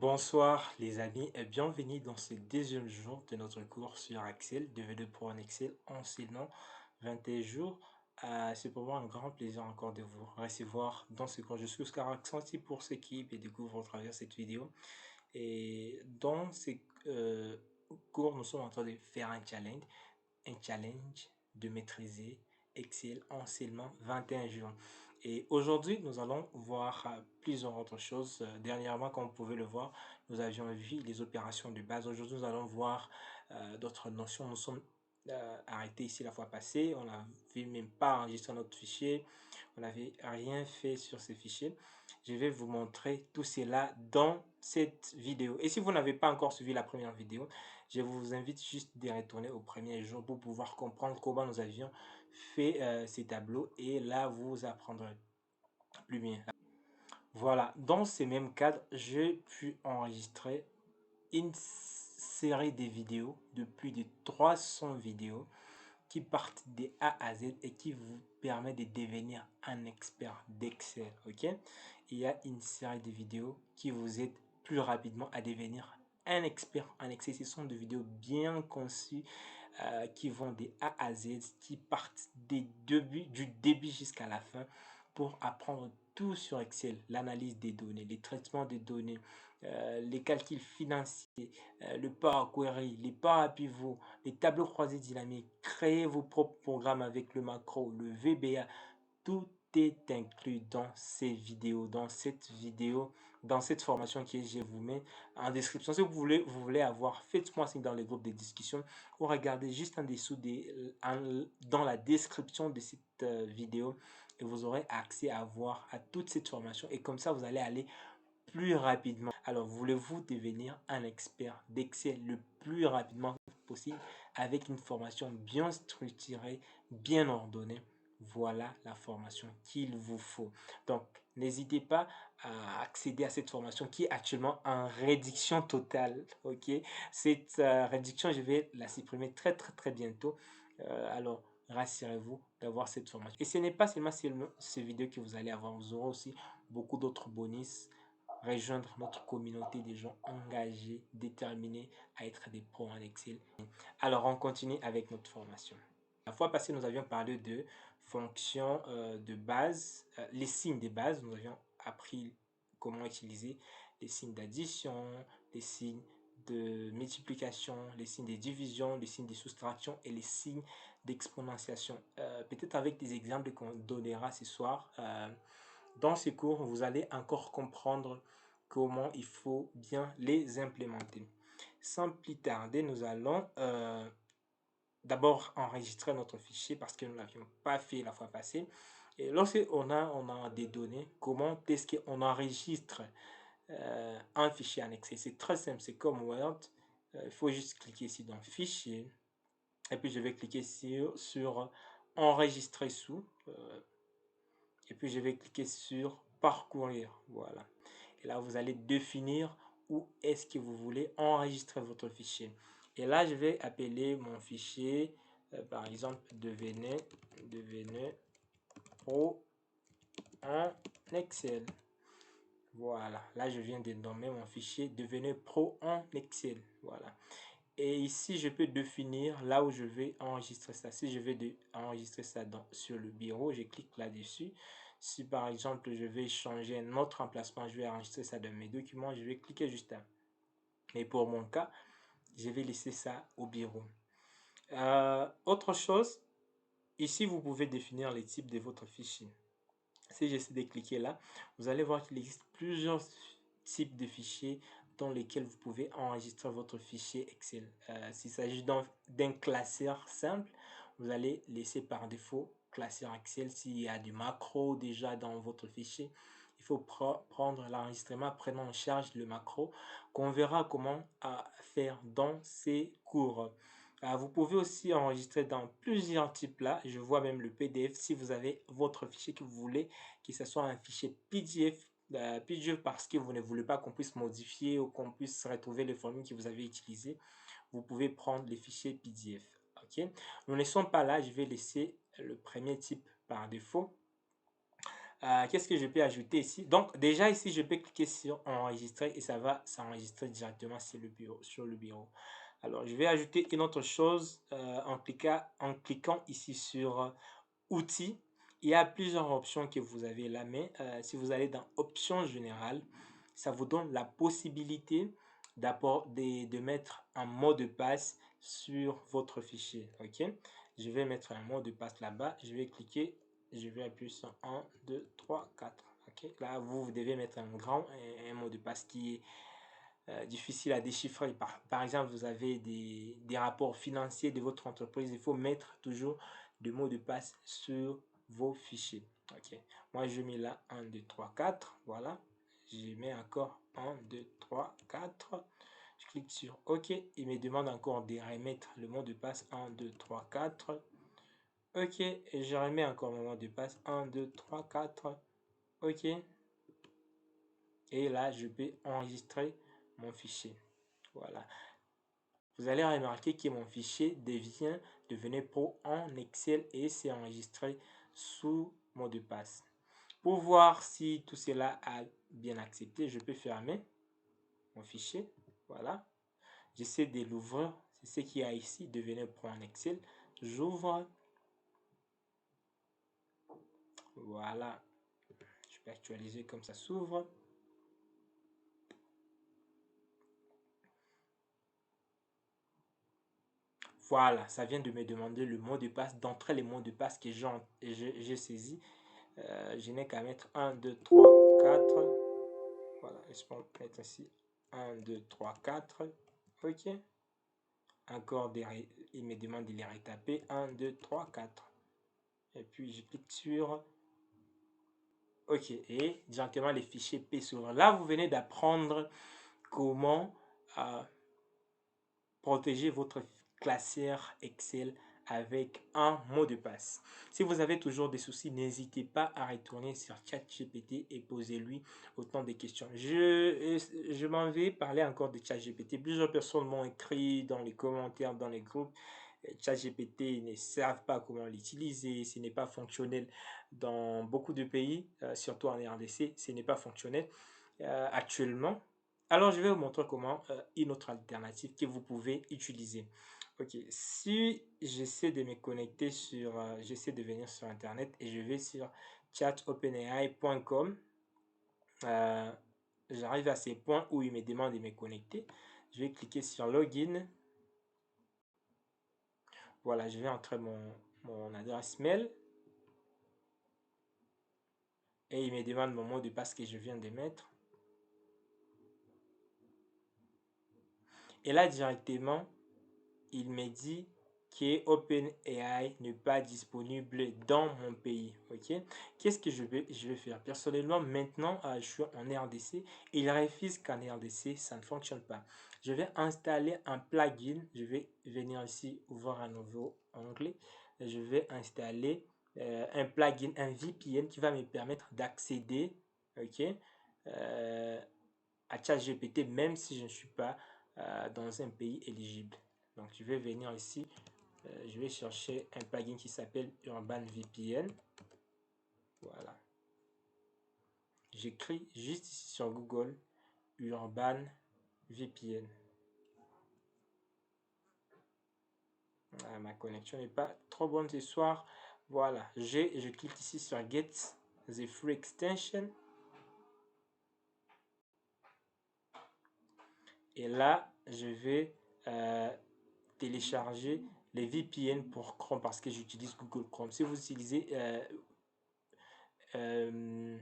Bonsoir les amis et bienvenue dans ce deuxième jour de notre cours sur Excel, devenez pro en Excel en seulement 21 jours. C'est pour moi un grand plaisir encore de vous recevoir dans ce cours. Je suis Oscar Accenti pour ceux qui découvrent au travers cette vidéo. Et dans ce cours, nous sommes en train de faire un challenge de maîtriser Excel en seulement 21 jours. Et aujourd'hui, nous allons voir plusieurs autres choses. Dernièrement, comme vous pouvez le voir, nous avions vu les opérations de base. Aujourd'hui, nous allons voir d'autres notions. Nous sommes arrêtés ici la fois passée. On n'avait même pas enregistré notre fichier. On n'avait rien fait sur ce fichier. Je vais vous montrer tout cela dans cette vidéo. Et si vous n'avez pas encore suivi la première vidéo, je vous invite juste de retourner au premier jour pour pouvoir comprendre comment nous avions fait ces tableaux. Et là, vous apprendrez plus bien. Voilà, dans ce même cadre, j'ai pu enregistrer une série de vidéos, de plus de 300 vidéos qui partent de A à Z et qui vous permet de devenir un expert d'Excel. Ok, il y a une série de vidéos qui vous aident plus rapidement à devenir un expert en Excel. Ce sont des vidéos bien conçues qui vont de A à Z, qui partent du début jusqu'à la fin pour apprendre tout sur Excel, l'analyse des données, les traitements des données, les calculs financiers, le Power Query, les Power Pivot, les tableaux croisés dynamiques, créer vos propres programmes avec le macro, le VBA, tout est inclus dans ces vidéos, dans cette formation que je vous mets en description. Si vous voulez avoir, faites-moi signe dans les groupes de discussion ou regardez juste en dessous dans la description de cette vidéo et vous aurez accès à voir à toute cette formation et comme ça vous allez aller plus rapidement. Alors, voulez-vous devenir un expert d'Excel le plus rapidement possible avec une formation bien structurée, bien ordonnée? Voilà la formation qu'il vous faut. Donc, n'hésitez pas à accéder à cette formation qui est actuellement en réduction totale. Ok, cette réduction, je vais la supprimer très bientôt. Alors, rassurez-vous d'avoir cette formation. Et ce n'est pas seulement ces vidéos que vous allez avoir, vous aurez aussi beaucoup d'autres bonus, rejoindre notre communauté de gens engagés, déterminés à être des pros en Excel. Alors, on continue avec notre formation. La fois passée, nous avions parlé de fonctions de base, les signes de base. Nous avions appris comment utiliser les signes d'addition, les signes de multiplication, les signes de division, les signes de soustraction et les signes d'exponentiation. Peut-être avec des exemples qu'on donnera ce soir. Dans ces cours, vous allez encore comprendre comment il faut bien les implémenter. Sans plus tarder, nous allons d'abord enregistrer notre fichier parce que nous ne l'avions pas fait la fois passée. Et lorsqu'on a des données, comment est-ce qu'on enregistre un fichier en Excel? C'est très simple, c'est comme Word. Il faut juste cliquer ici dans Fichier. Et puis je vais cliquer sur Enregistrer sous. Et puis je vais cliquer sur Parcourir. Voilà. Et là, vous allez définir où est-ce que vous voulez enregistrer votre fichier. Et là, je vais appeler mon fichier, par exemple, devenez pro en Excel. Voilà. Là, je viens de nommer mon fichier devenez pro en Excel. Voilà. Et ici, je peux définir là où je vais enregistrer ça. Si je vais enregistrer ça sur le bureau, je clique là-dessus. Si par exemple, je vais changer un autre emplacement, je vais enregistrer ça dans mes documents, je vais cliquer juste là. Mais pour mon cas, je vais laisser ça au bureau. Autre chose, ici, vous pouvez définir les types de votre fichier. Si j'essaie de cliquer là, vous allez voir qu'il existe plusieurs types de fichiers dans lesquels vous pouvez enregistrer votre fichier Excel. S'il s'agit d'un classeur simple, vous allez laisser par défaut classeur Excel. S'il y a du macro déjà dans votre fichier, il faut prendre l'enregistrement prenant en charge le macro qu'on verra comment faire dans ces cours. Vous pouvez aussi enregistrer dans plusieurs types là. Je vois même le PDF si vous avez votre fichier que vous voulez que ce soit un fichier PDF. PDF parce que vous ne voulez pas qu'on puisse modifier ou qu'on puisse retrouver les formules que vous avez utilisées. Vous pouvez prendre les fichiers PDF. Ok, nous ne sommes pas là. Je vais laisser le premier type par défaut. Qu'est-ce que je peux ajouter ici? Donc, déjà ici, je peux cliquer sur enregistrer et ça va s'enregistrer directement sur le bureau. Alors, je vais ajouter une autre chose en cliquant ici sur outils. Il y a plusieurs options que vous avez là, mais si vous allez dans options générales, ça vous donne la possibilité de mettre un mot de passe sur votre fichier. Ok, je vais mettre un mot de passe là-bas. Je vais cliquer, je vais appuyer sur 1, 2, 3, 4. Ok, là vous devez mettre un grand un mot de passe qui est difficile à déchiffrer. Par exemple, vous avez des rapports financiers de votre entreprise, il faut mettre toujours des mots de passe sur vos fichiers. Ok, moi je mets là 1, 2, 3, 4. Voilà, je mets encore 1, 2, 3, 4. Je clique sur OK. Il me demande encore de remettre le mot de passe 1, 2, 3, 4. OK. Et je remets encore mon mot de passe 1, 2, 3, 4. OK. Et là, je peux enregistrer mon fichier. Voilà. Vous allez remarquer que mon fichier devenait pro en Excel et c'est enregistré sous mot de passe. Pour voir si tout cela a bien accepté, je peux fermer mon fichier. Voilà. J'essaie de l'ouvrir. C'est ce qu'il y a ici, devenait pro en Excel. J'ouvre. Voilà. Je peux actualiser comme ça s'ouvre. Voilà, ça vient de me demander le mot de passe, d'entrer les mots de passe que j'ai saisi. Je n'ai qu'à mettre 1, 2, 3, 4. Voilà, je peux mettre ici 1, 2, 3, 4. OK. Encore, il me demande de les retaper. 1, 2, 3, 4. Et puis, je clique sur OK. Et directement, les fichiers P s'ouvrent. Là, vous venez d'apprendre comment protéger votre classeur Excel avec un mot de passe. Si vous avez toujours des soucis, n'hésitez pas à retourner sur ChatGPT et posez-lui autant de questions. Je m'en vais parler encore de ChatGPT. Plusieurs personnes m'ont écrit dans les commentaires, dans les groupes. ChatGPT ne savent pas comment l'utiliser, ce n'est pas fonctionnel dans beaucoup de pays, surtout en RDC, ce n'est pas fonctionnel actuellement. Alors, je vais vous montrer comment une autre alternative que vous pouvez utiliser. Ok, si j'essaie de me connecter sur, j'essaie de venir sur Internet et je vais sur chatopenai.com, j'arrive à ces points où il me demande de me connecter. Je vais cliquer sur Login. Voilà, je vais entrer mon adresse mail et il me demande mon mot de passe que je viens de mettre. Et là, directement, il me dit que OpenAI n'est pas disponible dans mon pays. Ok, qu'est-ce que je vais faire? Personnellement, maintenant, je suis en RDC. Il refuse qu'en RDC, ça ne fonctionne pas. Je vais installer un plugin. Je vais venir ici, ouvrir un nouveau onglet. Je vais installer un plugin, un VPN qui va me permettre d'accéder, ok, à ChatGPT, même si je ne suis pas dans un pays éligible. Donc, je vais venir ici, je vais chercher un plugin qui s'appelle Urban VPN. Voilà. J'écris juste ici sur Google Urban VPN. Ma connexion n'est pas trop bonne ce soir. Voilà, je clique ici sur Get the Free Extension. Et là, je vais télécharger les VPN pour Chrome parce que j'utilise Google Chrome. Si vous utilisez le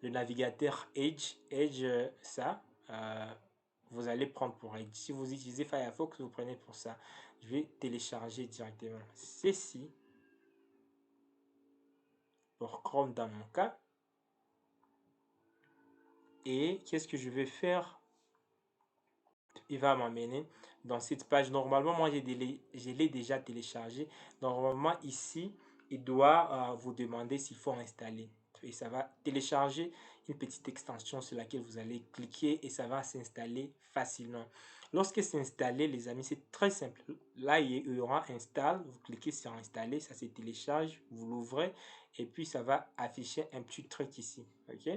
navigateur Edge, ça, vous allez prendre pour Edge. Si vous utilisez Firefox, vous prenez pour ça. Je vais télécharger directement ceci pour Chrome dans mon cas. Et qu'est-ce que je vais faire? Il va m'amener dans cette page. Normalement, moi, je l'ai déjà téléchargé. Normalement, ici, il doit vous demander s'il faut installer. Et ça va télécharger. une petite extension sur laquelle vous allez cliquer et ça va s'installer facilement. Lorsque c'est installé, les amis, c'est très simple. Là, il y aura install, vous cliquez sur installer, ça se télécharge, vous l'ouvrez et puis ça va afficher un petit truc ici. Ok,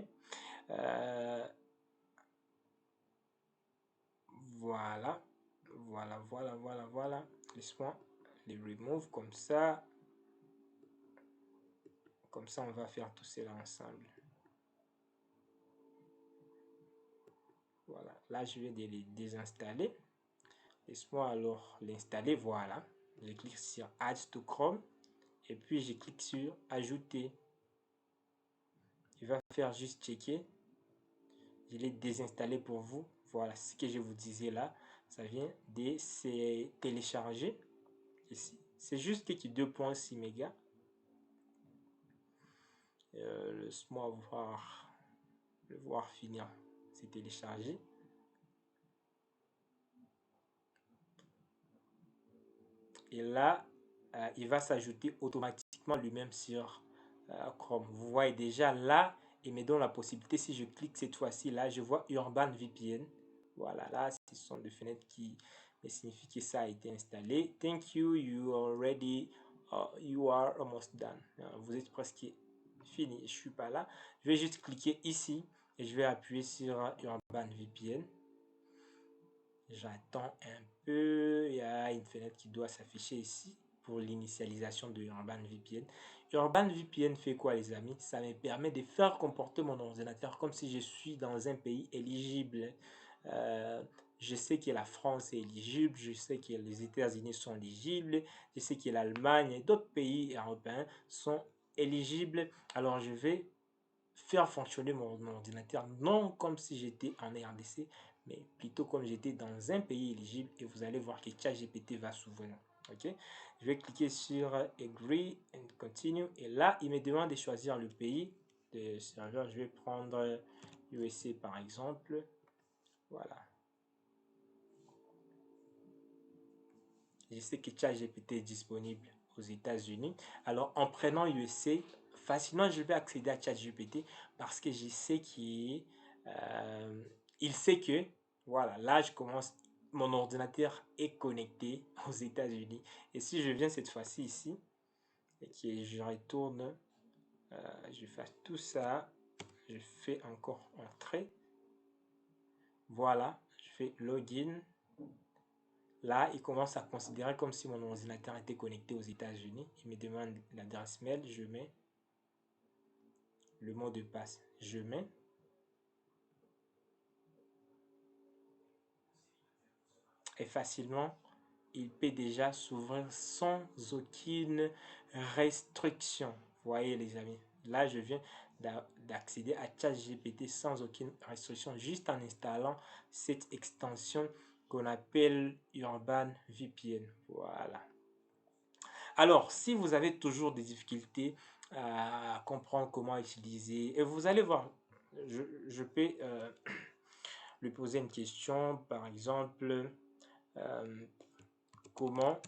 voilà, voilà. Laisse-moi les remove comme ça. Comme ça, on va faire tout cela ensemble. Voilà, là, je vais les désinstaller. Laisse-moi alors l'installer. Voilà, je clique sur Add to Chrome et puis je clique sur Ajouter. Il va faire juste checker. Je l'ai désinstallé pour vous. Voilà ce que je vous disais là. Ça vient de se télécharger ici. C'est juste que 2.6 mégas. Laisse-moi le voir finir. C'est téléchargé. Et là, il va s'ajouter automatiquement lui-même sur Chrome. Vous voyez déjà là, il me donne la possibilité, si je clique cette fois-ci, là, je vois Urban VPN. Voilà, là, ce sont des fenêtres qui me signifient que ça a été installé. Thank you, you are almost done. Vous êtes presque fini. Je suis pas là. Je vais juste cliquer ici et je vais appuyer sur Urban VPN. J'attends un peu. Il y a une fenêtre qui doit s'afficher ici pour l'initialisation de Urban VPN. Urban VPN fait quoi, les amis? Ça me permet de faire comporter mon ordinateur comme si je suis dans un pays éligible. Je sais que la France est éligible, je sais que les États-Unis sont éligibles, je sais que l'Allemagne et d'autres pays européens sont éligibles. Alors, je vais faire fonctionner mon ordinateur non comme si j'étais en RDC, mais plutôt comme j'étais dans un pays éligible et vous allez voir que ChatGPT va s'ouvrir. Ok, je vais cliquer sur Agree and Continue et là, il me demande de choisir le pays de serveur. Je vais prendre USA par exemple. Voilà. Je sais que ChatGPT est disponible aux États-Unis. Alors, en prenant USA, facilement, je vais accéder à ChatGPT parce que je sais qu'il il sait que, voilà, là, je commence, mon ordinateur est connecté aux États-Unis. Et si je viens cette fois-ci ici, et que je retourne, je fais tout ça, je fais encore entrer. Voilà, je fais login. Là, il commence à considérer comme si mon ordinateur était connecté aux États-Unis. Il me demande l'adresse mail, je mets le mot de passe, je mets. Et facilement, il peut déjà s'ouvrir sans aucune restriction. Vous voyez les amis, là je viens d'accéder à ChatGPT sans aucune restriction, juste en installant cette extension qu'on appelle Urban VPN. Voilà. Alors, si vous avez toujours des difficultés à comprendre comment utiliser, et vous allez voir, je peux lui poser une question, par exemple, euh, comment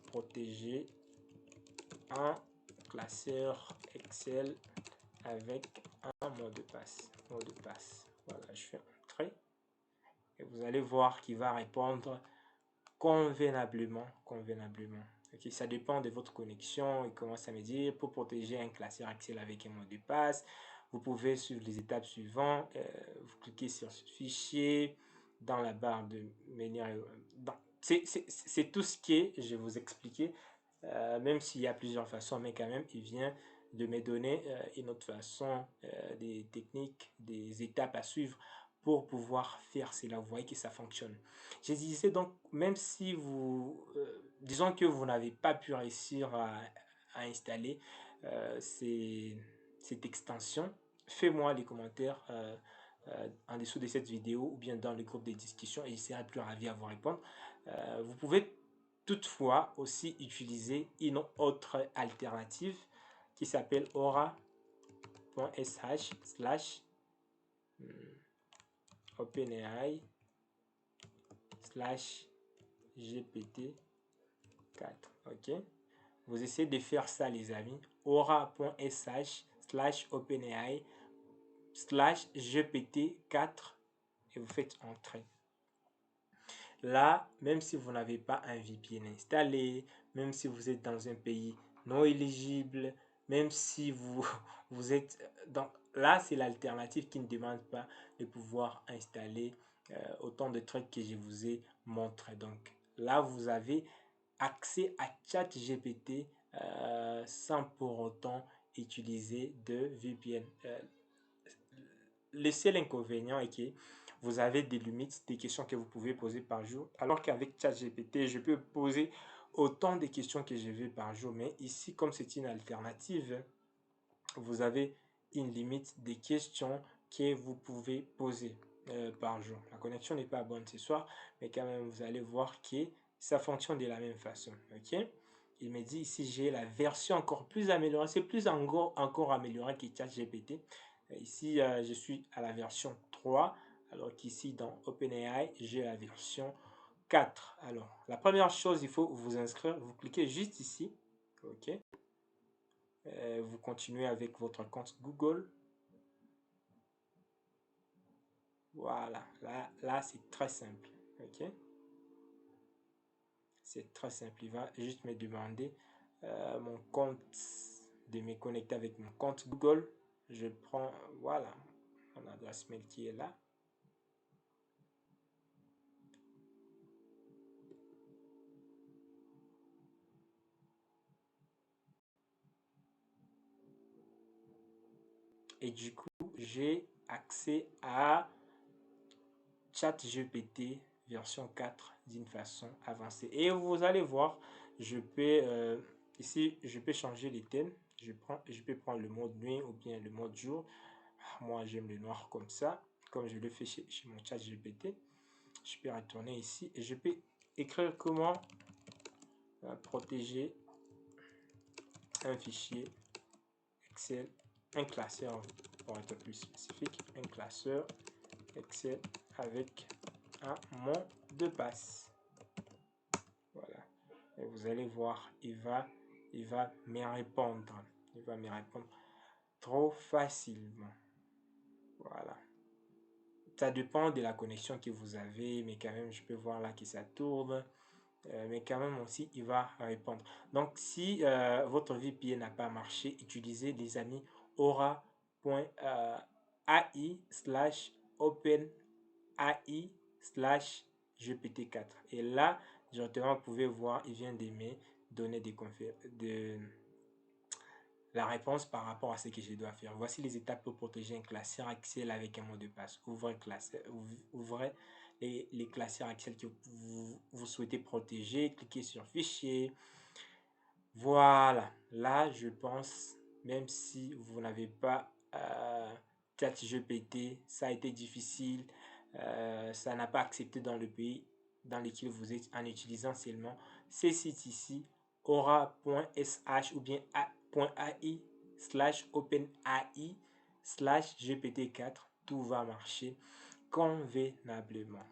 protéger un classeur Excel avec un mot de passe. Voilà, je fais entrer et vous allez voir qu'il va répondre convenablement. Ok, ça dépend de votre connexion. Il commence à me dire pour protéger un classeur Excel avec un mot de passe, vous pouvez suivre les étapes suivantes. Vous cliquez sur ce fichier dans la barre de menu. C'est tout ce que je vais vous expliquer, même s'il y a plusieurs façons, mais quand même, il vient de me donner une autre façon, des techniques, des étapes à suivre pour pouvoir faire cela. Vous voyez que ça fonctionne. Je disais donc, même si vous, disons que vous n'avez pas pu réussir à installer cette extension, fais-moi les commentaires en dessous de cette vidéo ou bien dans le groupe de discussion et je serai plus ravi à vous répondre. Vous pouvez toutefois aussi utiliser une autre alternative qui s'appelle aura.sh slash OpenAI slash GPT-4. Ok, vous essayez de faire ça, les amis. aura.sh slash OpenAI /GPT4 et vous faites entrer. Là, même si vous n'avez pas un VPN installé, même si vous êtes dans un pays non éligible, même si vous êtes dans... Là, c'est l'alternative qui ne demande pas de pouvoir installer autant de trucs que je vous ai montré. Donc là, vous avez accès à ChatGPT sans pour autant utiliser de VPN. Le seul inconvénient est que vous avez des limites, des questions que vous pouvez poser par jour, alors qu'avec ChatGPT, je peux poser autant de questions que je veux par jour. Mais ici, comme c'est une alternative, vous avez une limite des questions que vous pouvez poser par jour. La connexion n'est pas bonne ce soir, mais quand même, vous allez voir que ça fonctionne de la même façon. Ok? Il me dit ici, j'ai la version encore plus améliorée. C'est plus encore amélioré que ChatGPT. Ici, je suis à la version 3, alors qu'ici, dans OpenAI, j'ai la version 4. Alors, la première chose, il faut vous inscrire. Vous cliquez juste ici. OK. Vous continuez avec votre compte Google. Voilà. Là c'est très simple. OK. C'est très simple. Il va juste me demander mon compte, de me connecter avec mon compte Google. Je prends, voilà, mon adresse mail qui est là. Et du coup, j'ai accès à ChatGPT version 4 d'une façon avancée. Et vous allez voir, je peux ici, je peux changer les thèmes. Je peux prendre le mode nuit ou bien le mode jour. Moi, j'aime le noir comme ça, comme je le fais chez mon ChatGPT. Je peux retourner ici et je peux écrire comment protéger un fichier Excel, un classeur, pour être plus spécifique, un classeur Excel avec un mot de passe. Voilà. Et vous allez voir, il va me répondre. Il va me répondre trop facilement. Voilà. Ça dépend de la connexion que vous avez, mais quand même, je peux voir là que ça tourne. Mais quand même aussi, il va répondre. Donc, si votre VPN n'a pas marché, utilisez, les amis, aura.ai/openai/GPT4. Et là, directement, vous pouvez voir, il vient de me donner la réponse par rapport à ce que je dois faire. Voici les étapes pour protéger un classeur Excel avec un mot de passe. Ouvrez les classeurs Excel que vous souhaitez protéger. Cliquez sur Fichier. Voilà. Là, je pense, même si vous n'avez pas ChatGPT, ça a été difficile. Ça n'a pas accepté dans le pays dans lequel vous êtes en utilisant seulement ces sites ici, aura.sh ou bien .ai/openai/gpt4, tout va marcher convenablement.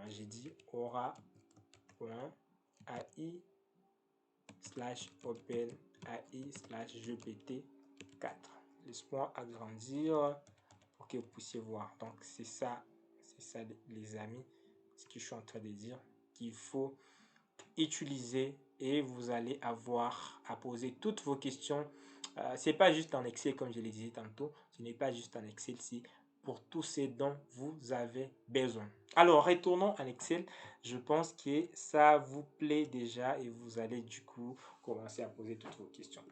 J'ai dit aura.ai/openai/gpt4. Laisse-moi agrandir pour que vous puissiez voir. Donc c'est ça les amis, ce que je suis en train de dire, qu'il faut utiliser et vous allez avoir à poser toutes vos questions. C'est pas juste en Excel comme je le disais tantôt, ce n'est pas juste en Excel, c'est pour tout ce dont vous avez besoin. Alors retournons en Excel, je pense que ça vous plaît déjà et vous allez du coup commencer à poser toutes vos questions.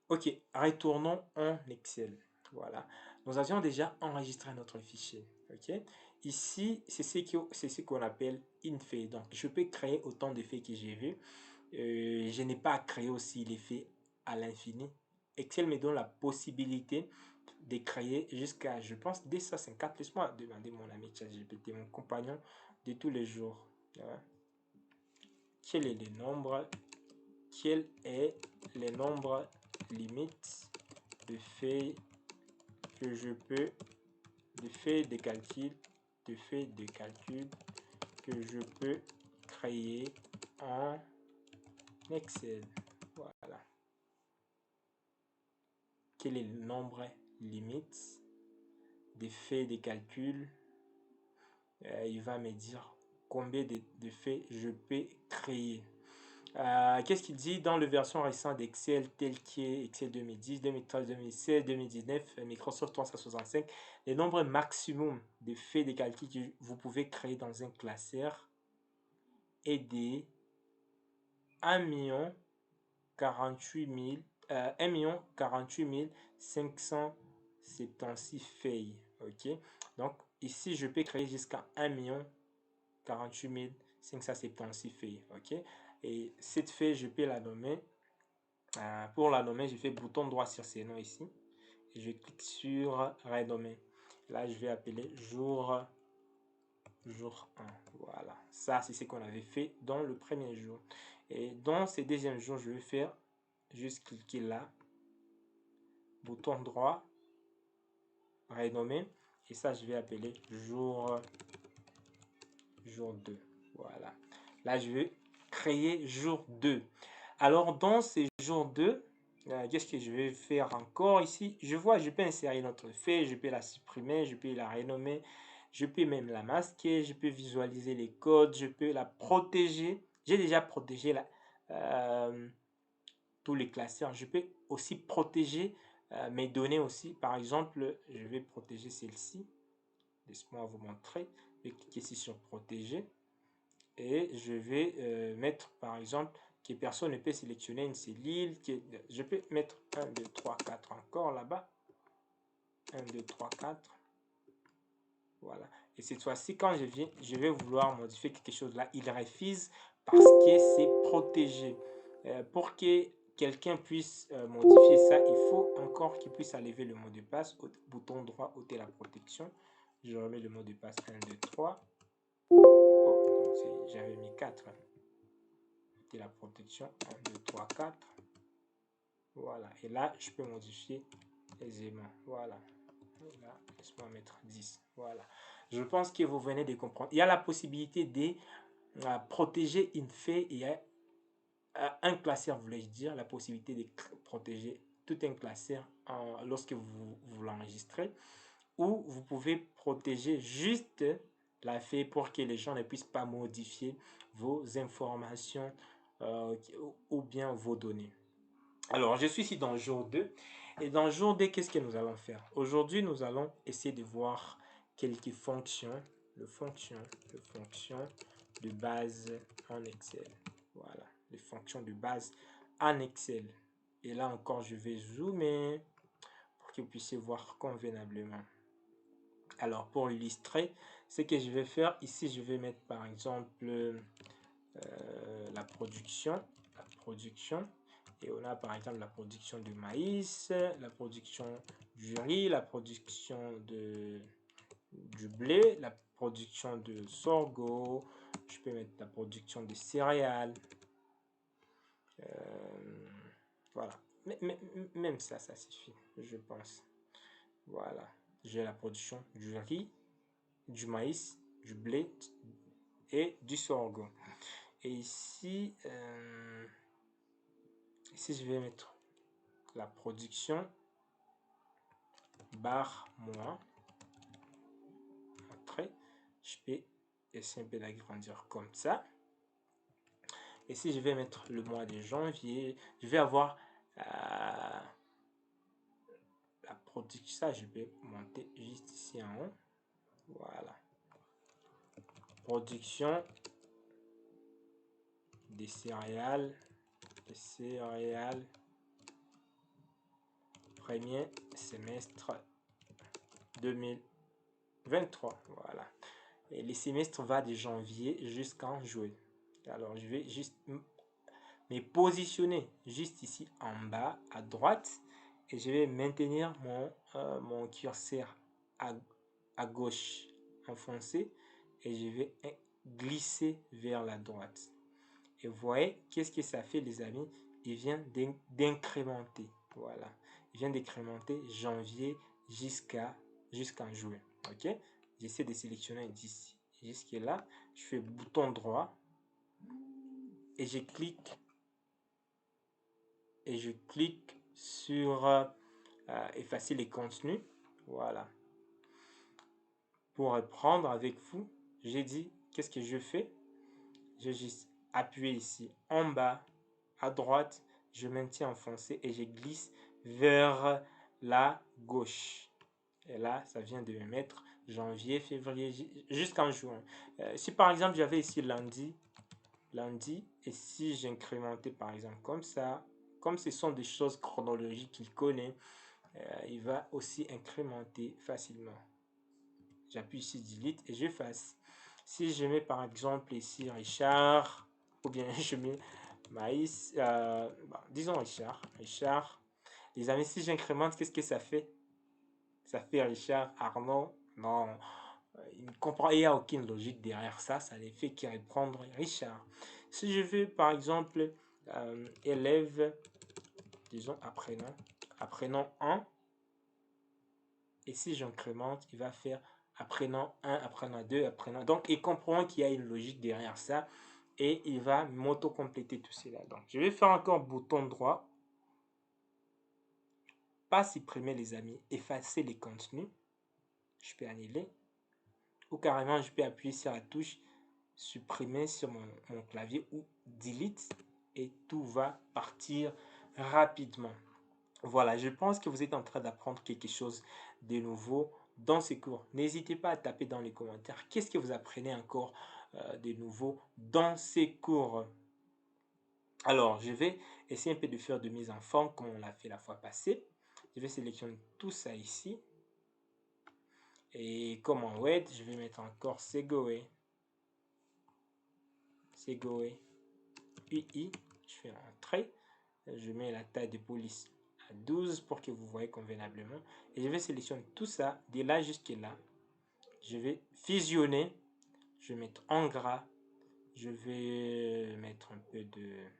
Ok, retournons en Excel. Voilà, nous avions déjà enregistré notre fichier. Ok, ici c'est ce qu'on appelle une feuille. Donc je peux créer autant de feuilles que j'ai vu. Je n'ai pas à créer aussi les feuilles à l'infini. Excel me donne la possibilité de créer jusqu'à, je pense, 254. Laisse-moi demander mon ami ChatGPT, mon compagnon de tous les jours. Ouais. Quel est le nombre limite de feuilles que je peux, de feuilles de calcul que je peux créer en Excel. Voilà. Quel est le nombre limite, des faits, des calculs. Il va me dire combien de faits je peux créer. Qu'est-ce qu'il dit dans la version récente d'Excel tel qui est Excel 2010, 2013, 2016, 2019, Microsoft 365, le nombre maximum de faits de calculs que vous pouvez créer dans un classeur est de 1 48 576 feuilles. Ok, donc ici je peux créer jusqu'à 1 576 feuilles. Ok, et cette feuille je peux la nommer. Pour la nommer, je fais bouton droit sur ces noms ici et je clique sur renommer. Là je vais appeler jour 1. Voilà, ça c'est ce qu'on avait fait dans le premier jour. Et dans ce deuxième jour, je vais faire juste cliquer là, bouton droit, renommer, et ça je vais appeler jour 2. Voilà, là je vais créer jour 2. Alors dans ces jours 2, qu'est-ce que je vais faire encore ici? Je vois, je peux insérer notre fait, je peux la supprimer, je peux la renommer, je peux même la masquer, je peux visualiser les codes, je peux la protéger. J'ai déjà protégé tous les classeurs. Je peux aussi protéger mes données aussi. Par exemple, je vais protéger celle-ci. Laisse-moi vous montrer. Je vais cliquer ici sur protéger et je vais mettre par exemple que personne ne peut sélectionner une cellule. Je peux mettre 1, 2, 3, 4 encore là-bas. 1, 2, 3, 4. Voilà. Et cette fois-ci, quand je vais vouloir modifier quelque chose là, il refuse parce que c'est protégé. Pour que quelqu'un puisse modifier ça, il faut encore qu'il puisse enlever le mot de passe. Bouton droit, ôter la protection. Je remets le mot de passe 1, 2, 3. Oh, j'avais mis 4. Ôter la protection 1, 2, 3, 4. Voilà. Et là, je peux modifier aisément. Voilà. Là, laisse-moi mettre 10. Voilà. Je pense que vous venez de comprendre. Il y a la possibilité de protéger une feuille. Il y a un classeur, voulais-je dire, la possibilité de protéger tout un classeur lorsque vous l'enregistrez. Ou vous pouvez protéger juste la feuille pour que les gens ne puissent pas modifier vos informations ou bien vos données. Alors, je suis ici dans jour 2. Et dans jour 2, qu'est-ce que nous allons faire? Aujourd'hui, nous allons essayer de voir quelques fonctions, les fonctions de base en Excel. Voilà, les fonctions de base en Excel. Et là encore, je vais zoomer pour que vous puissiez voir convenablement. Alors, pour illustrer, ce que je vais faire, ici, je vais mettre par exemple la production. Et on a par exemple la production du maïs, la production du riz, la production du blé, la production de sorgho. Je peux mettre la production de céréales. Voilà. Même ça suffit, je pense. Voilà. J'ai la production du riz, du maïs, du blé et du sorgho. Et ici, je vais mettre la production barre mois. Après, je peux essayer un peu d'agrandir comme ça. Et si je vais mettre le mois de janvier, je vais avoir la production. Ça, je vais monter juste ici en haut. Voilà. Production des céréales. Premier semestre 2023. Voilà. Et le semestre va de janvier jusqu'en juin. Alors, je vais juste me positionner juste ici en bas à droite et je vais maintenir mon curseur à gauche enfoncé et je vais glisser vers la droite. Et vous voyez, qu'est-ce que ça fait, les amis? Il vient d'incrémenter. Voilà. Il vient d'incrémenter janvier jusqu'en juin. OK? J'essaie de sélectionner d'ici jusque là. Je fais bouton droit et je clique sur effacer les contenus. Voilà. Pour reprendre avec vous, j'ai dit, qu'est-ce que je fais? Je juste appuyer ici en bas, à droite, je maintiens enfoncé et je glisse vers la gauche. Et là, ça vient de me mettre janvier, février, jusqu'en juin. Si par exemple, j'avais ici lundi, et si j'incrémentais par exemple comme ça, comme ce sont des choses chronologiques qu'il connaît, il va aussi incrémenter facilement. J'appuie ici Delete et j'efface. Si je mets par exemple ici Richard, ou bien je mets Maïs, disons Richard. Les amis, si j'incrémente, qu'est-ce que ça fait? Ça fait Richard, Arnaud. Non, il ne comprend, il n'y a aucune logique derrière ça. Ça ne fait qu'il reprendre Richard. Si je veux par exemple élève, disons apprenant 1, et si j'incrémente, il va faire apprenant 1, apprenant 2, apprenant. Donc, il comprend qu'il y a une logique derrière ça et il va m'auto-compléter tout cela. Donc, je vais faire encore bouton droit. Pas supprimer les amis, effacer les contenus. Je peux annuler. Ou carrément, je peux appuyer sur la touche supprimer sur mon clavier ou delete et tout va partir rapidement. Voilà, je pense que vous êtes en train d'apprendre quelque chose de nouveau dans ce cours. N'hésitez pas à taper dans les commentaires qu'est-ce que vous apprenez encore de nouveau dans ces cours. Alors, je vais essayer un peu de faire de mise en forme comme on l'a fait la fois passée. Je vais sélectionner tout ça ici. Et comme en web, je vais mettre encore Segway. UI. Je fais entrer. Je mets la taille de police à 12 pour que vous voyez convenablement. Et je vais sélectionner tout ça, de là jusqu'à là. Je vais fusionner. Je vais mettre en gras. Je vais mettre un peu de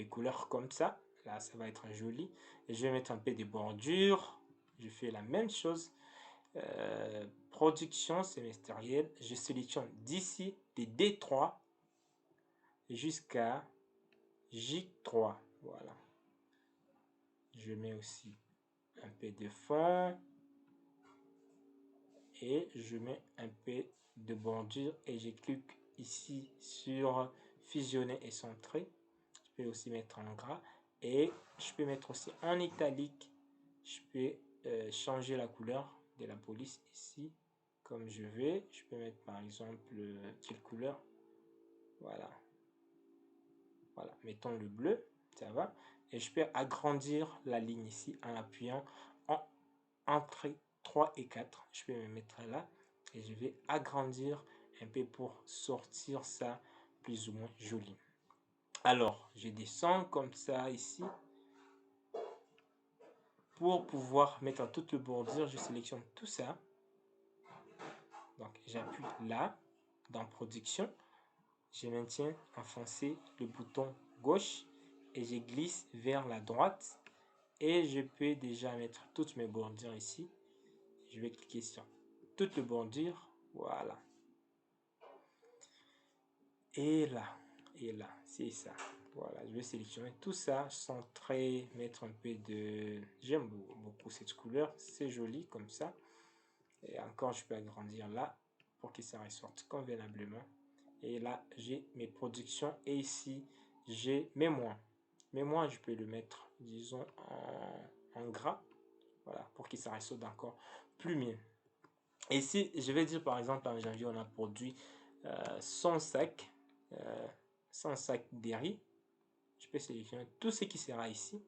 couleurs comme ça. Là, ça va être joli. Et je vais mettre un peu de bordure. Je fais la même chose. Production semestrielle. Je sélectionne d'ici des D3 jusqu'à J3. Voilà. Je mets aussi un peu de fond et je mets un peu de bordure et je clique ici sur fusionner et centrer. Je peux aussi mettre en gras et je peux mettre aussi en italique. Je peux changer la couleur de la police ici comme je vais. Je peux mettre par exemple quelle couleur? Voilà. Voilà, mettons le bleu, ça va. Et je peux agrandir la ligne ici en appuyant entre 3 et 4. Je peux me mettre là et je vais agrandir un peu pour sortir ça plus ou moins joli. Alors, je descends comme ça ici. Pour pouvoir mettre toute le bordure, je sélectionne tout ça. Donc, j'appuie là, dans production. Je maintiens enfoncé le bouton gauche et je glisse vers la droite. Et je peux déjà mettre toutes mes bordures ici. Je vais cliquer sur toute le bordure. Voilà. Et là, c'est ça. Voilà, je vais sélectionner tout ça, centrer, mettre un peu de... J'aime beaucoup cette couleur, c'est joli comme ça. Et encore, je peux agrandir là pour que ça ressorte convenablement. Et là, j'ai mes productions et ici, j'ai mes mois. Mes mois, je peux le mettre, disons, en gras. Voilà, pour que ça ressorte encore plus mieux. Et ici, je vais dire par exemple, en janvier, on a produit 100 sacs. 100 sacs de riz. Je peux sélectionner tout ce qui sera ici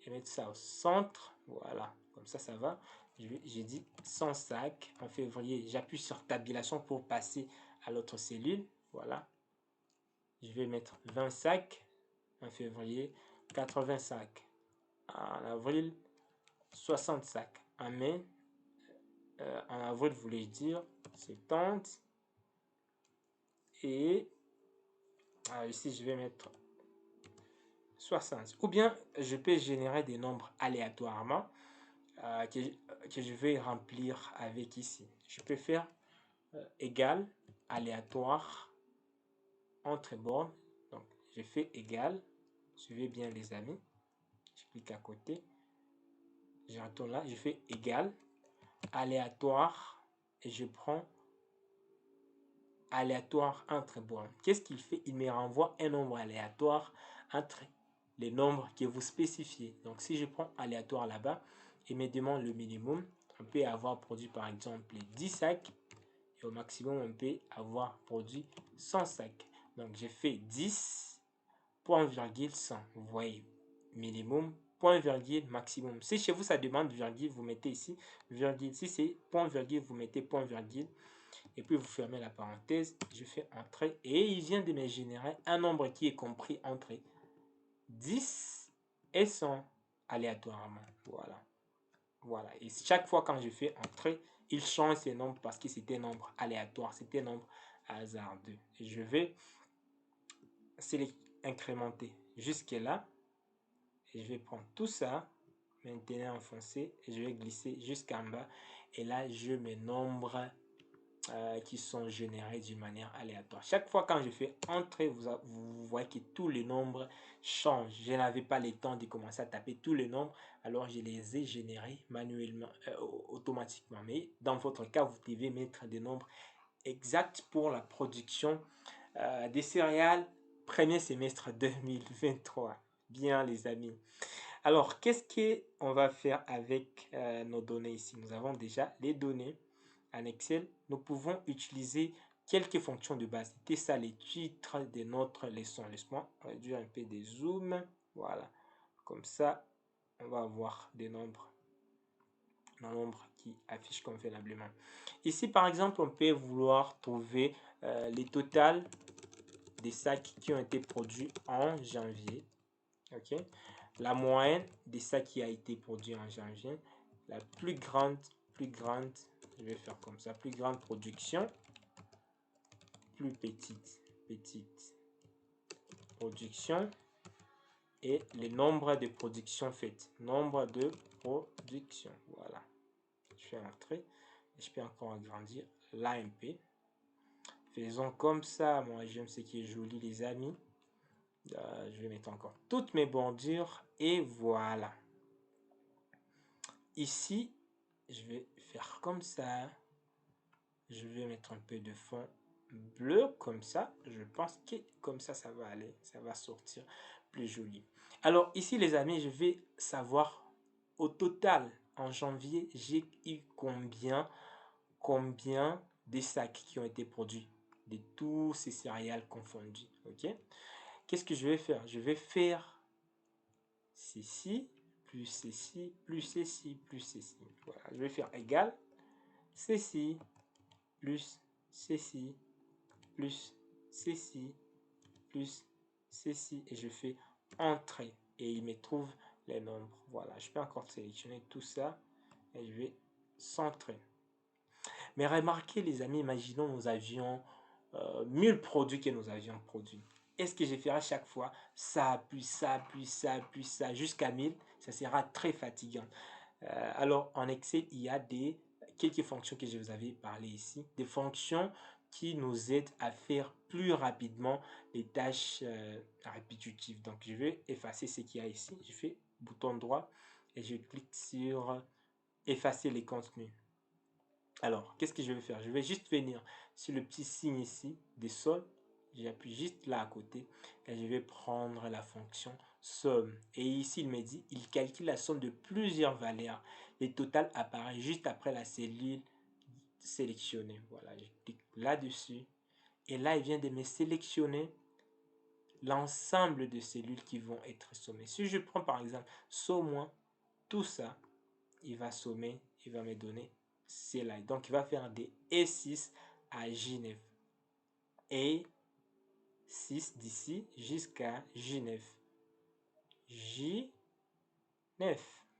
et mettre ça au centre. Voilà, comme ça va. J'ai dit 100 sacs. En février, j'appuie sur tabulation pour passer à l'autre cellule. Voilà. Je vais mettre 20 sacs. En février, 80 sacs. En avril, 60 sacs. En mai, en avril, voulais-je dire 70. Et ici, je vais mettre 60. Ou bien, je peux générer des nombres aléatoirement que je vais remplir avec ici. Je peux faire égal, aléatoire, entre bornes. Donc, je fais égal. Suivez bien les amis. Je clique à côté. Je retourne là, je fais égal, aléatoire, et je prends aléatoire entre. Bon, qu'est-ce qu'il fait? Il me renvoie un nombre aléatoire entre les nombres que vous spécifiez. Donc, si je prends aléatoire là-bas, il me demande le minimum. On peut avoir produit par exemple 10 sacs et au maximum, on peut avoir produit 100 sacs. Donc, j'ai fait 10, point virgule 100. Vous voyez, minimum, point virgule, maximum. Si chez vous, ça demande virgule, vous mettez ici virgule. Si c'est point virgule, vous mettez point virgule. Et puis, vous fermez la parenthèse. Je fais entrer. Et il vient de me générer un nombre qui est compris entre 10 et 100 aléatoirement. Voilà. Voilà. Et chaque fois quand je fais entrer, il change ces nombres parce que c'était un nombre aléatoire. C'était un nombre hasardeux. Et je vais incrémenter jusque là. Et je vais prendre tout ça, maintenant enfoncé, et je vais glisser jusqu'en bas. Et là, je mes nombres qui sont générés d'une manière aléatoire. Chaque fois quand je fais entrer, vous voyez que tous les nombres changent. Je n'avais pas le temps de commencer à taper tous les nombres, alors je les ai générés manuellement, automatiquement. Mais dans votre cas, vous devez mettre des nombres exacts pour la production des céréales premier semestre 2023. Bien les amis. Alors, qu'est-ce qu'on va faire avec nos données ici? Nous avons déjà les données en Excel. Nous pouvons utiliser quelques fonctions de base. C'était ça les titres de notre leçon. Laisse-moi réduire un peu des zooms. Voilà. Comme ça, on va avoir des nombres qui affichent convenablement. Ici, par exemple, on peut vouloir trouver les totals des sacs qui ont été produits en janvier. Ok, la moyenne de ça qui a été produit en janvier, la plus grande, je vais faire comme ça, plus grande production, plus petite production, et le nombre de productions faites, nombre de productions, voilà. Je fais entrer, je peux encore agrandir l'AMP. Faisons comme ça, moi j'aime ce qui est joli les amis. Je vais mettre encore toutes mes bordures et voilà. Ici, je vais faire comme ça. Je vais mettre un peu de fond bleu comme ça. Je pense que comme ça, ça va aller. Ça va sortir plus joli. Alors ici, les amis, je vais savoir au total, en janvier, j'ai eu combien de sacs qui ont été produits de tous ces céréales confondues. Ok? Qu'est-ce que je vais faire? Je vais faire ceci, plus ceci, plus ceci, plus ceci. Voilà, je vais faire égal ceci, plus ceci, plus ceci, plus ceci. Et je fais entrer. Et il me trouve les nombres. Voilà, je peux encore sélectionner tout ça. Et je vais centrer. Mais remarquez les amis, imaginons nous avions 1000 produits que nous avions produits. Est-ce que je ferai à chaque fois ça, puis ça, puis ça, puis ça, jusqu'à 1000? Ça sera très fatigant. Alors, en Excel, il y a quelques fonctions que je vous avais parlé ici. Des fonctions qui nous aident à faire plus rapidement les tâches répétitives. Donc, je vais effacer ce qu'il y a ici. Je fais bouton droit et je clique sur effacer les contenus. Alors, qu'est-ce que je vais faire? Je vais juste venir sur le petit signe ici des sommes. J'appuie juste là à côté et je vais prendre la fonction somme. Et ici, il me dit, il calcule la somme de plusieurs valeurs. Le total apparaît juste après la cellule sélectionnée. Voilà, je clique là-dessus. Et là, il vient de me sélectionner l'ensemble de cellules qui vont être sommées. Si je prends par exemple somme tout ça, il va sommer, il va me donner cela. Donc, il va faire des E6 à J9. E6 d'ici jusqu'à J9. J9.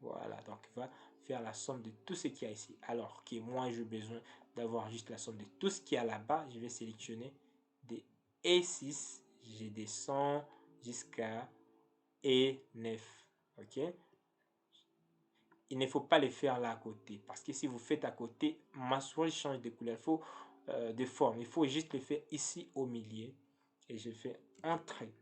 Voilà, donc il va faire la somme de tout ce qu'il y a ici. Alors que moi, j'ai besoin d'avoir juste la somme de tout ce qu'il y a là-bas. Je vais sélectionner des E6. Je descends jusqu'à E9. Ok? Il ne faut pas les faire là à côté. Parce que si vous faites à côté, ma souris change de couleur. Il faut de forme. Il faut juste le faire ici au milieu. Et je fais entrer.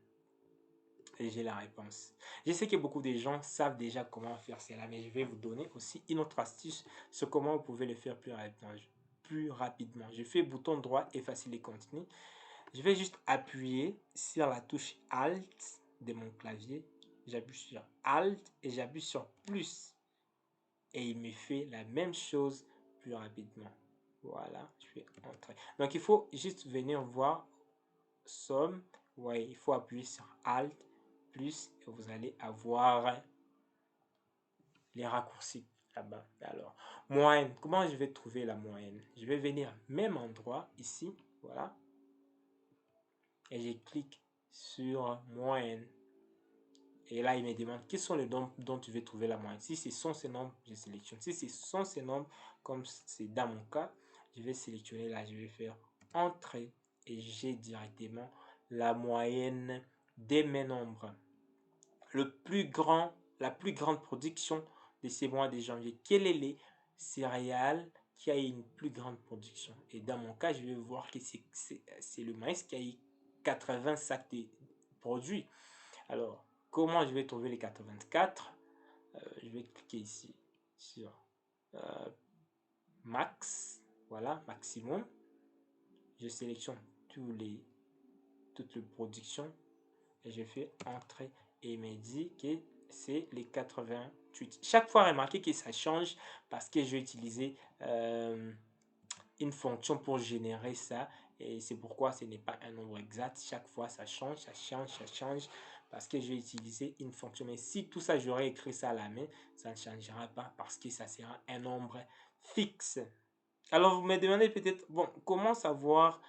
et j'ai la réponse. Je sais que beaucoup de gens savent déjà comment faire cela, mais je vais vous donner aussi une autre astuce sur comment vous pouvez le faire plus rapidement. Je fais bouton droit, effacer les contenus. Je vais juste appuyer sur la touche Alt de mon clavier. J'appuie sur Alt et j'appuie sur plus. Et il me fait la même chose plus rapidement. Voilà, je vais entrer. Donc il faut juste venir voir somme. Ouais, il faut appuyer sur Alt plus et vous allez avoir les raccourcis là-bas. Alors, moyenne, comment je vais trouver la moyenne? Je vais venir même endroit ici, voilà, et je clique sur moyenne. Et là, il me demande quels sont les nombres dont tu veux trouver la moyenne. Si ce sont ces nombres, je sélectionne. Si ce sont ces nombres, comme c'est dans mon cas, je vais sélectionner là, je vais faire entrée et j'ai directement la moyenne de mes nombres. La plus grande production de ces mois de janvier. Quel est les céréales qui a une plus grande production? Et dans mon cas, je vais voir que c'est le maïs qui a eu 80 sacs de produits. Alors, comment je vais trouver les 84? Je vais cliquer ici sur max, voilà, maximum. Je sélectionne toutes les productions et je fais entrer et il me dit que c'est les 88. Chaque fois, remarquez que ça change parce que je vais utiliser une fonction pour générer ça et c'est pourquoi ce n'est pas un nombre exact. Chaque fois, ça change, ça change, ça change parce que je vais utiliser une fonction. Mais si tout ça, j'aurais écrit ça à la main, ça ne changera pas parce que ça sera un nombre fixe. Alors, vous me demandez peut-être, bon, comment savoir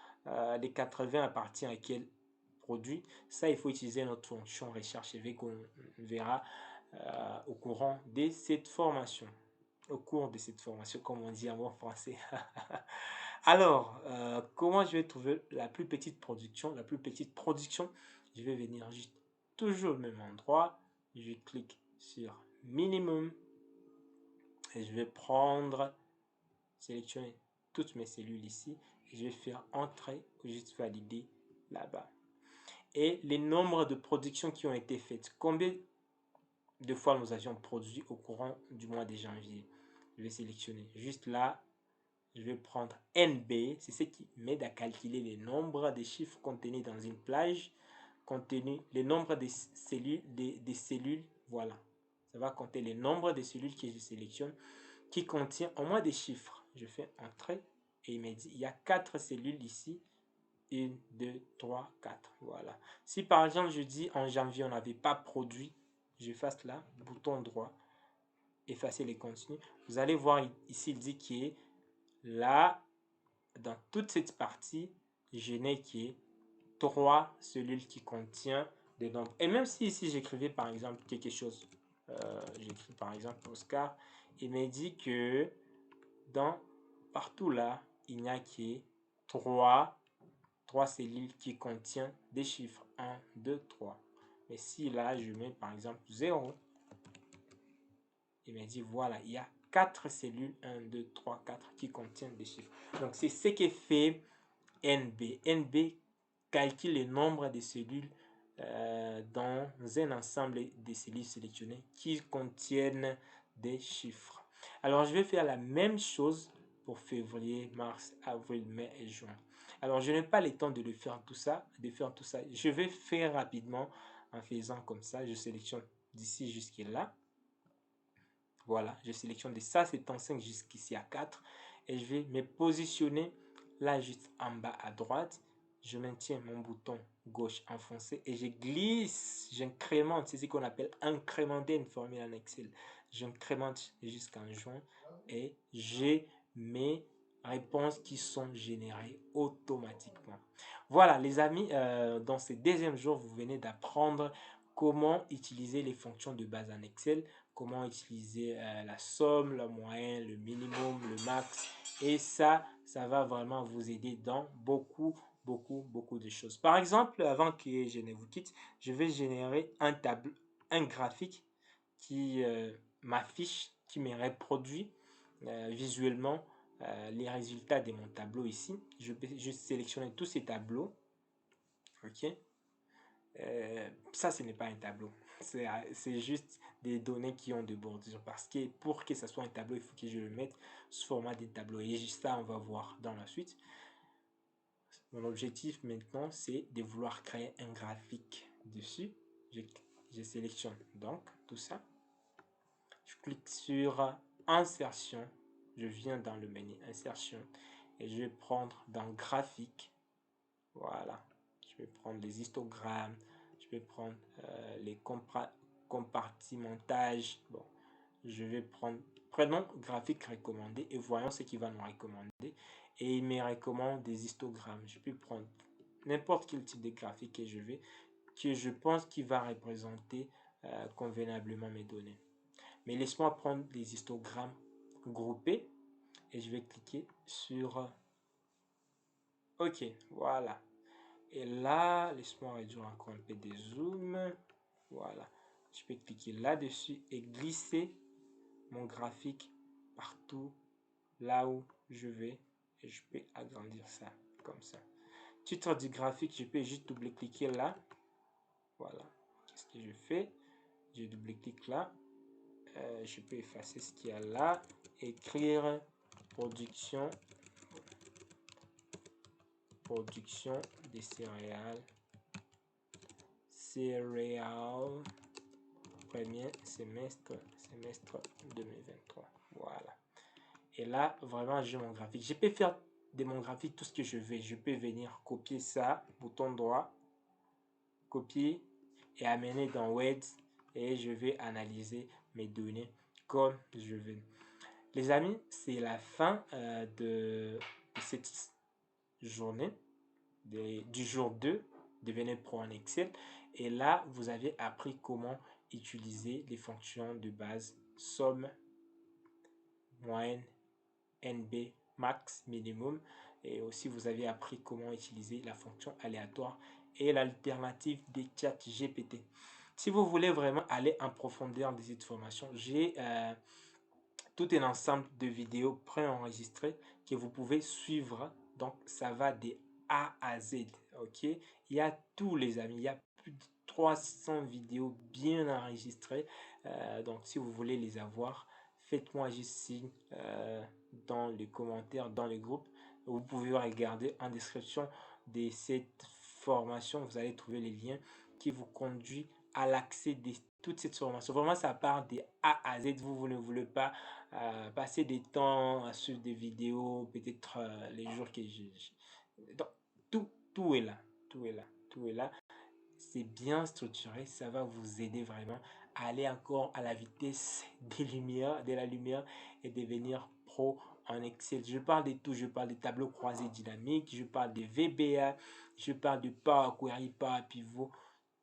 les 80 appartient à quel produit? Ça, il faut utiliser notre fonction recherche et qu'on verra au courant de cette formation. Au cours de cette formation, comme on dit en bon français. Alors, comment je vais trouver la plus petite production? La plus petite production, je vais venir juste toujours au même endroit. Je clique sur minimum et je vais prendre, sélectionner toutes mes cellules ici. Et je vais faire entrer ou juste valider là-bas. Et les nombres de productions qui ont été faites. Combien de fois nous avions produit au courant du mois de janvier? Je vais sélectionner juste là. Je vais prendre NB, c'est ce qui m'aide à calculer le nombre de chiffres contenus dans une plage, le nombre de cellules, voilà. Ça va compter le nombre de cellules que je sélectionne qui contient au moins des chiffres. Je fais entrer et il me dit il y a 4 cellules ici. 1, 2, 3, 4. Voilà. Si par exemple je dis en janvier on n'avait pas produit, j'efface là, bouton droit, effacer les contenus. Vous allez voir ici il dit qu'il est là, dans toute cette partie, je n'ai que 3 cellules qui contiennent des nombres. Et même si ici j'écrivais par exemple quelque chose, j'écris par exemple Oscar, il m'a dit que partout là, il n'y a que 3 cellules qui contiennent des chiffres 1, 2, 3. Mais si là je mets par exemple 0, il m'a dit voilà, il y a 4 cellules 1, 2, 3, 4 qui contiennent des chiffres. Donc c'est ce qui fait NB. NB calcule le nombre de cellules dans un ensemble de cellules sélectionnées qui contiennent des chiffres. Alors je vais faire la même chose pour février, mars, avril, mai et juin. Alors je n'ai pas le temps de faire tout ça. Je vais faire rapidement en faisant comme ça. Je sélectionne d'ici jusqu'à là. Voilà, je sélectionne de ça, c'est en 5 jusqu'ici à 4. Et je vais me positionner là juste en bas à droite. Je maintiens mon bouton gauche enfoncé et je glisse, j'incrémente. C'est ce qu'on appelle incrémenter une formule en Excel. J'incrémente jusqu'en juin et j'ai mes réponses qui sont générées automatiquement. Voilà les amis, dans ce deuxième jour, vous venez d'apprendre comment utiliser les fonctions de base en Excel, comment utiliser la somme, la moyenne, le minimum, le max. Et ça va vraiment vous aider dans beaucoup de choses. Par exemple, avant que je ne vous quitte, je vais générer un graphique qui m'affiche, qui me reproduit visuellement les résultats de mon tableau ici. Je vais sélectionner tous ces tableaux. OK. Ça, ce n'est pas un tableau. C'est juste des données qui ont de bordures. Parce que pour que ça soit un tableau, il faut que je le mette sous format de tableau. Et ça, on va voir dans la suite. Mon objectif maintenant, c'est de vouloir créer un graphique dessus. Je sélectionne donc tout ça. Je clique sur insertion. Je viens dans le menu insertion et je vais prendre dans graphique. Voilà. Je vais prendre les histogrammes. Je vais prendre les compartimentages. Bon, je vais prendre prenons graphique recommandé et voyons ce qu'il va nous recommander. Et il me recommande des histogrammes. Je peux prendre n'importe quel type de graphique que je pense qu'il va représenter convenablement mes données. Mais laisse-moi prendre des histogrammes groupés et je vais cliquer sur OK, voilà. Et là, laisse-moi réduire encore un peu des zooms. Voilà. Je peux cliquer là-dessus et glisser mon graphique partout là où je vais. Et je peux agrandir ça comme ça. Titre du graphique, je peux juste double-cliquer là. Voilà. Qu'est-ce que je fais? Je double-clique là. Je peux effacer ce qu'il y a là. Écrire production des céréales. Premier semestre 2023. Voilà. Et là, vraiment, j'ai mon graphique. Je peux faire de mon graphique tout ce que je veux. Je peux venir copier ça, bouton droit, copier et amener dans Words et je vais analyser mes données comme je veux. Les amis, c'est la fin de cette journée, du jour 2 de Devenez Pro en Excel. Et là, vous avez appris comment utiliser les fonctions de base somme, moyenne, NB, max, minimum. Et aussi, vous avez appris comment utiliser la fonction aléatoire et l'alternative des chats GPT. Si vous voulez vraiment aller en profondeur de cette formation, j'ai tout un ensemble de vidéos préenregistrées que vous pouvez suivre. Donc, ça va de A à Z. Ok, il y a tous les amis, il y a plus de 300 vidéos bien enregistrées. Donc, si vous voulez les avoir, faites-moi juste signe dans les commentaires, dans le groupe. Vous pouvez regarder en description de cette formation. Vous allez trouver les liens qui vous conduisent à l'accès de toute cette formation. Vraiment, ça part de A à Z. Vous ne voulez pas passer des temps à suivre des vidéos, peut-être les jours que donc, tout est là. Tout est là. Tout est là. C'est bien structuré. Ça va vous aider vraiment à aller encore à la vitesse de la lumière et devenir pro en Excel. Je parle de tout. Je parle des tableaux croisés dynamiques. Je parle des VBA. Je parle de Power Query, Power Pivot.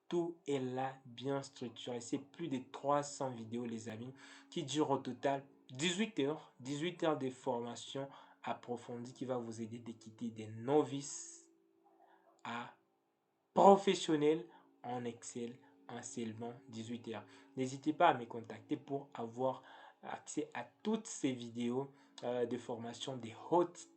Tout est là, bien structuré. C'est plus de 300 vidéos, les amis, qui durent au total 18 heures. 18 heures de formation approfondie qui va vous aider de quitter des novices à professionnels en Excel en seulement 18 heures. N'hésitez pas à me contacter pour avoir accès à toutes ces vidéos de formation de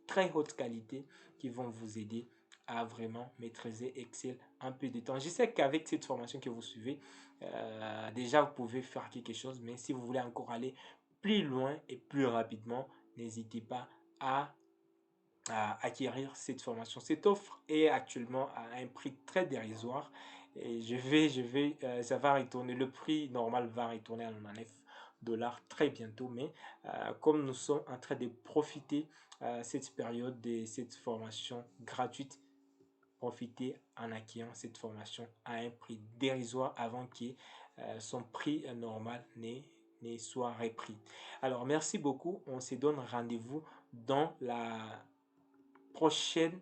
très haute qualité qui vont vous aider à vraiment maîtriser Excel un peu de temps. Je sais qu'avec cette formation que vous suivez, déjà vous pouvez faire quelque chose, mais si vous voulez encore aller plus loin et plus rapidement, n'hésitez pas à acquérir cette formation. Cette offre est actuellement à un prix très dérisoire et ça va retourner, le prix normal va retourner à 9 $ très bientôt, mais comme nous sommes en train de profiter cette période de cette formation gratuite, profitez en acquérant cette formation à un prix dérisoire avant que son prix normal ne soit repris. Alors merci beaucoup, on se donne rendez-vous dans la prochaine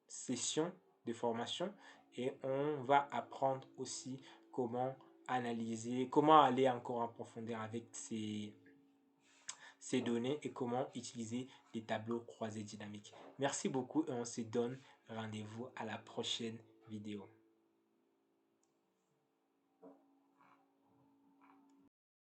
session de formation et on va apprendre aussi comment analyser, comment aller encore en profondeur avec ces données et comment utiliser des tableaux croisés dynamiques. Merci beaucoup et on se donne rendez-vous à la prochaine vidéo.